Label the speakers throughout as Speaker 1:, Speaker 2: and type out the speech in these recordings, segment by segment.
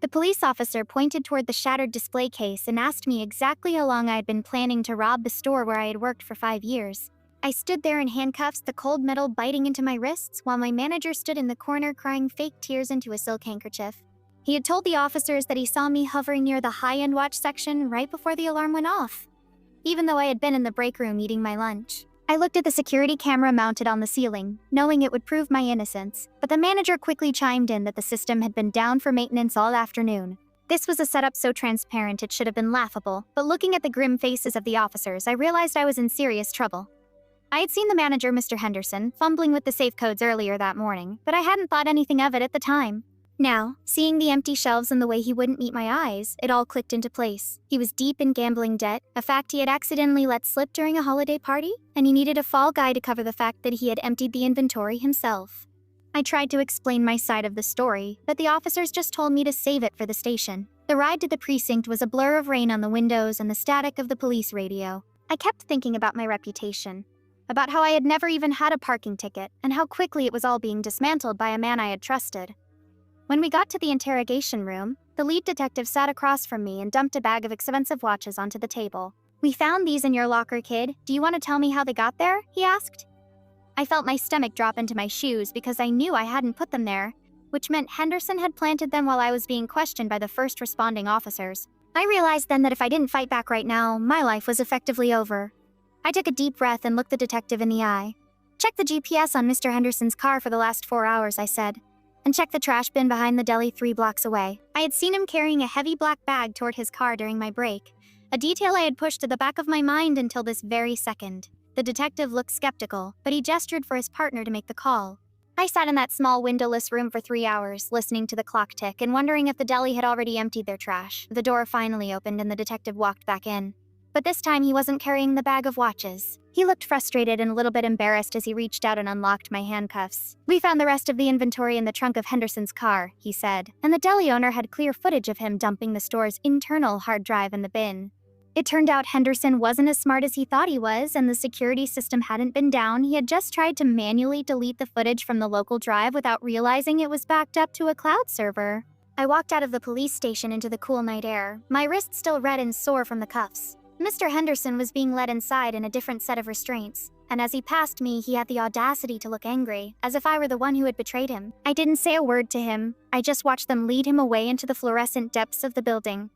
Speaker 1: The police officer pointed toward the shattered display case and asked me exactly how long I had been planning to rob the store where I had worked for 5 years. I stood there in handcuffs, the cold metal biting into my wrists, while my manager stood in the corner crying fake tears into a silk handkerchief. He had told the officers that he saw me hovering near the high-end watch section right before the alarm went off, even though I had been in the break room eating my lunch. I looked at the security camera mounted on the ceiling, knowing it would prove my innocence, but the manager quickly chimed in that the system had been down for maintenance all afternoon. This was a setup so transparent it should have been laughable, but looking at the grim faces of the officers, I realized I was in serious trouble. I had seen the manager, Mr. Henderson, fumbling with the safe codes earlier that morning, but I hadn't thought anything of it at the time. Now, seeing the empty shelves and the way he wouldn't meet my eyes, it all clicked into place. He was deep in gambling debt, a fact he had accidentally let slip during a holiday party, and he needed a fall guy to cover the fact that he had emptied the inventory himself. I tried to explain my side of the story, but the officers just told me to save it for the station. The ride to the precinct was a blur of rain on the windows and the static of the police radio. I kept thinking about my reputation, about how I had never even had a parking ticket, and how quickly it was all being dismantled by a man I had trusted. When we got to the interrogation room, the lead detective sat across from me and dumped a bag of expensive watches onto the table. "We found these in your locker, kid. Do you want to tell me how they got there?" he asked. I felt my stomach drop into my shoes because I knew I hadn't put them there, which meant Henderson had planted them while I was being questioned by the first responding officers. I realized then that if I didn't fight back right now, my life was effectively over. I took a deep breath and looked the detective in the eye. "Check the GPS on Mr. Henderson's car for the last 4 hours," I said. "And check the trash bin behind the deli 3 blocks away." I had seen him carrying a heavy black bag toward his car during my break, a detail I had pushed to the back of my mind until this very second. The detective looked skeptical, but he gestured for his partner to make the call. I sat in that small windowless room for 3 hours, listening to the clock tick and wondering if the deli had already emptied their trash. The door finally opened and the detective walked back in. But this time he wasn't carrying the bag of watches. He looked frustrated and a little bit embarrassed as he reached out and unlocked my handcuffs. "We found the rest of the inventory in the trunk of Henderson's car," he said, and the deli owner had clear footage of him dumping the store's internal hard drive in the bin. It turned out Henderson wasn't as smart as he thought he was, and the security system hadn't been down. He had just tried to manually delete the footage from the local drive without realizing it was backed up to a cloud server. I walked out of the police station into the cool night air, my wrists still red and sore from the cuffs. Mr. Henderson was being led inside in a different set of restraints, and as he passed me, he had the audacity to look angry, as if I were the one who had betrayed him. I didn't say a word to him. I just watched them lead him away into the fluorescent depths of the building.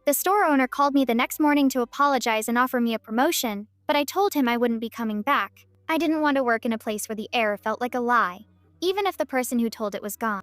Speaker 1: The store owner called me the next morning to apologize and offer me a promotion, but I told him I wouldn't be coming back. I didn't want to work in a place where the air felt like a lie, even if the person who told it was gone.